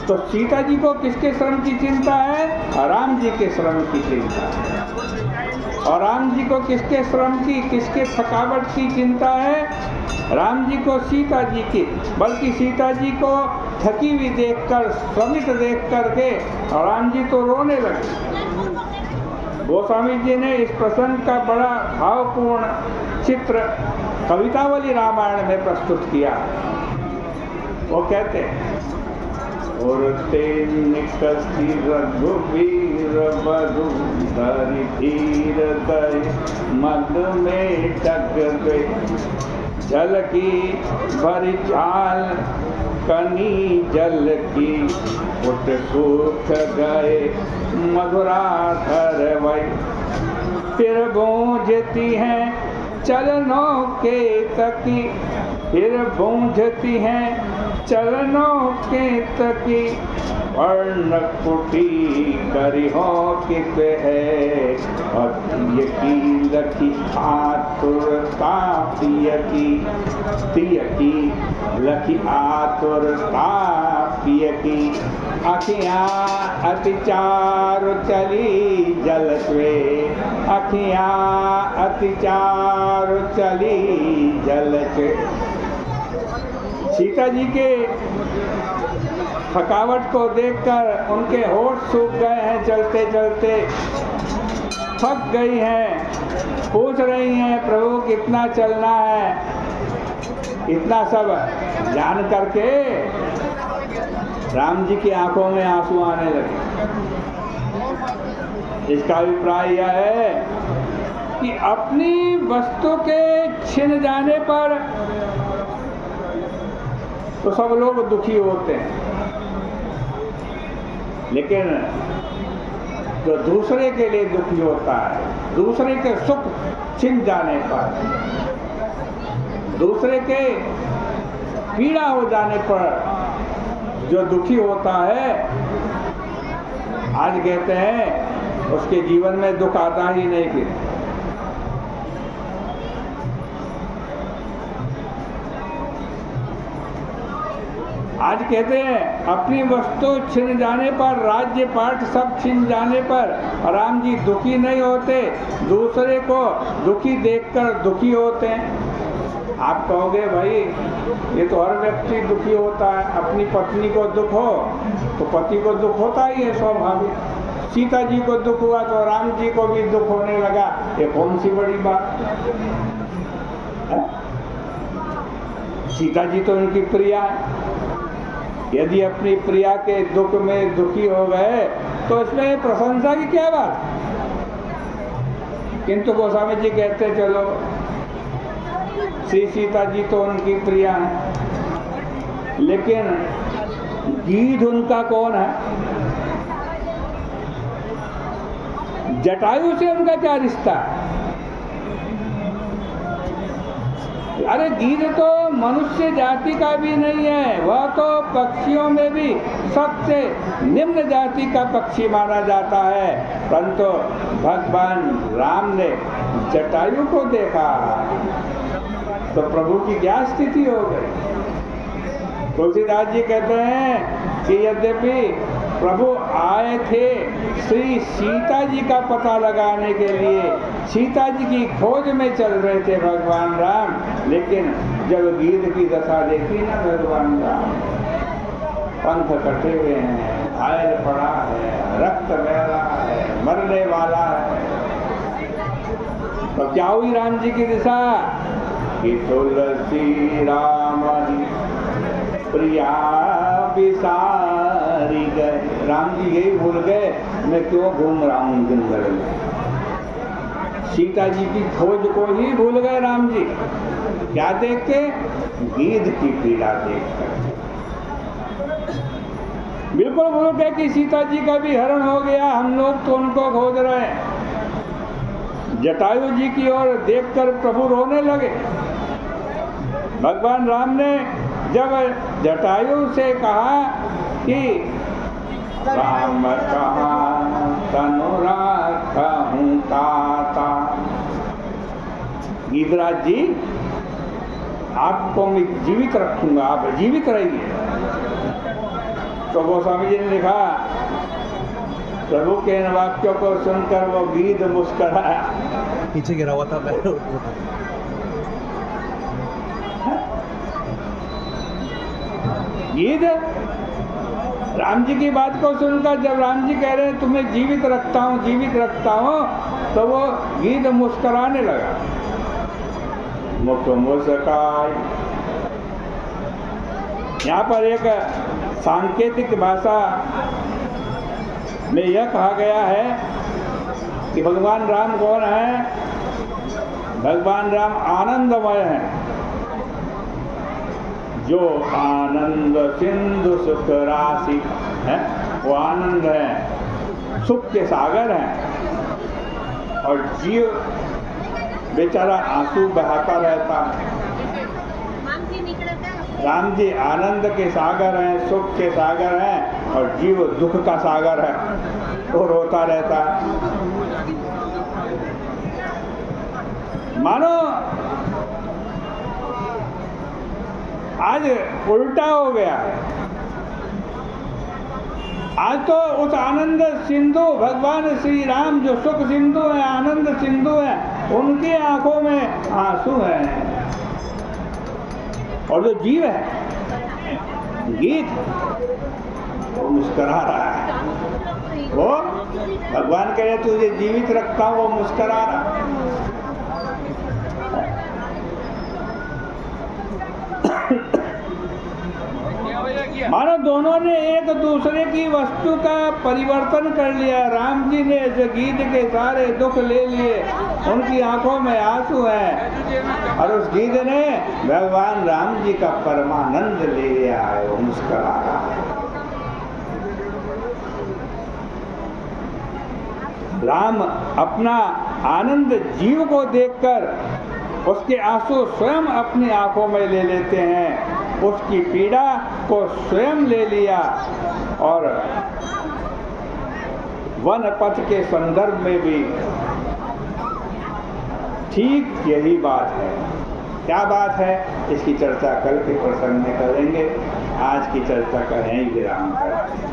तो सीता जी को किसके श्रम की चिंता है? राम जी के श्रम की चिंता है। और राम जी को किसके श्रम की, किसके थकावट की चिंता है? राम जी को सीता जी की। बल्कि सीता जी को थकी हुई देखकर, श्रमित देख करके राम जी तो रोने लगे। गोस्वामी जी ने इस प्रसंग का बड़ा भावपूर्ण चित्र कवितावली रामायण में प्रस्तुत किया। वो कहते हैं, और ते निकसी रघुवीर बधु धरि धीर दय मद में टक गए, जल की भरी चाल कनी जल की उठ सूख गए मधुराधर वै, फिर बूझती हैं चलनों के तकी, फिर बूझती हैं चलनों के तकी, वर्ण कुटी करिहो कित है, और पिय की लखी आतुरता पिय की लखी आतुरता पिय की, अखियाँ अति चारु चली जल स्वे, अखियाँ अति चारु चली जल स्वे। सीता जी के थकावट को देखकर उनके होठ सूख गए हैं, चलते चलते थक गई हैं, पूछ रही हैं प्रभु कितना चलना है। इतना सब जान करके राम जी की आंखों में आंसू आने लगे। इसका अभिप्राय यह है कि अपनी वस्तु के छिन जाने पर तो सब लोग दुखी होते हैं, लेकिन जो दूसरे के लिए दुखी होता है, दूसरे के सुख छिन जाने पर, दूसरे के पीड़ा हो जाने पर जो दुखी होता है, आज कहते हैं उसके जीवन में दुख आता ही नहीं। कि आज कहते हैं अपनी वस्तु छिन जाने पर, राज्य पाठ सब छिन जाने पर राम जी दुखी नहीं होते, दूसरे को दुखी देखकर दुखी होते हैं। आप कहोगे भाई ये तो हर व्यक्ति दुखी होता है, अपनी पत्नी को दुख हो तो पति को दुख होता ही है स्वाभाविक। सीता जी को दुख हुआ तो राम जी को भी दुख होने लगा, ये कौन सी बड़ी बात है? सीता जी तो उनकी प्रिया है, यदि अपनी प्रिया के दुख में दुखी हो गए तो इसमें प्रशंसा की क्या बात। किंतु गोस्वामी जी कहते चलो श्री सीता जी तो उनकी प्रिया है, लेकिन गीध उनका कौन है? जटायु से उनका क्या रिश्ता है? अरे गीध तो मनुष्य जाति का भी नहीं है, वह तो पक्षियों में भी सबसे निम्न जाति का पक्षी माना जाता है। परंतु भगवान राम ने जटायु को देखा तो प्रभु की क्या स्थिति हो गई। तुलसीदास जी कहते हैं कि यद्यपि प्रभु आए थे श्री सीता जी का पता लगाने के लिए, सीता जी की खोज में चल रहे थे भगवान राम, लेकिन जब गीध की दशा देखी ना भगवान राम, पंख कटे हुए हैं, घायल पड़ा है, रक्त बह रहा है, मरने वाला है, तो क्या हुई राम जी की दिशा कि तुलसी राम प्रिया बिसारी गए। राम जी यही भूल गए मैं क्यों घूम रहा हूँ जंगल में। सीता जी की खोज को ही भूल गए राम जी। क्या देख के? गीध की पीड़ा देख कर। बिल्कुल भूल गए कि सीता जी का भी हरण हो गया, हम लोग तो उनको खोज रहे हैं। जटायु जी की ओर देखकर प्रभु रोने लगे। भगवान राम ने जब जटायु से कहा कि राम कहाँ तनु राखहूं ताता, गीधराज जी आपको मैं जीवित रखूंगा, आप जीवित रहिए। तो गोस्वामी जी ने लिखा, प्रभु के इन वाक्यों को सुनकर वो गीध मुस्कराया। पीछे गिरा हुआ था मैं। गीध राम जी की बात को सुनकर, जब राम जी कह रहे हैं तुम्हें जीवित रखता हूँ, जीवित रखता हूँ, तो वो गीध मुस्कराने लगा। मुख मुस्काई। यहाँ पर एक सांकेतिक भाषा में यह कहा गया है कि भगवान राम कौन है? भगवान राम आनंदमय हैं, जो आनंद सिंधु सुख राशि है, वो आनंद है, सुख के सागर हैं, और जीव बेचारा आंसू बहाता रहता है। राम जी आनंद के सागर हैं, सुख के सागर हैं, और जीव दुख का सागर है, वो रोता रहता है। मानो आज उल्टा हो गया है। आज तो उस आनंद सिंधु भगवान श्री राम जो सुख सिंधु है, आनंद सिंधु है, उनकी आंखों में आंसू हैं, और जो जीव है गीत, वो मुस्करा रहा है। वो भगवान कह रहे तुझे जीवित रखता हूं, वो मुस्करा रहा। मानो दोनों ने एक दूसरे की वस्तु का परिवर्तन कर लिया। राम जी ने जो गीध के सारे दुख ले लिए, उनकी आंखों में आंसू हैं, और उस गीध ने भगवान राम जी का परमानंद ले लिया है, वो मुस्कुरा रहा है। राम अपना आनंद जीव को देखकर उसके आंसू स्वयं अपनी आंखों में ले लेते हैं, उसकी पीड़ा को स्वयं ले लिया। और वन पथ के संदर्भ में भी ठीक यही बात है। क्या बात है, इसकी चर्चा कल के प्रसंग में करेंगे। आज की चर्चा का यहीं विराम करते हैं।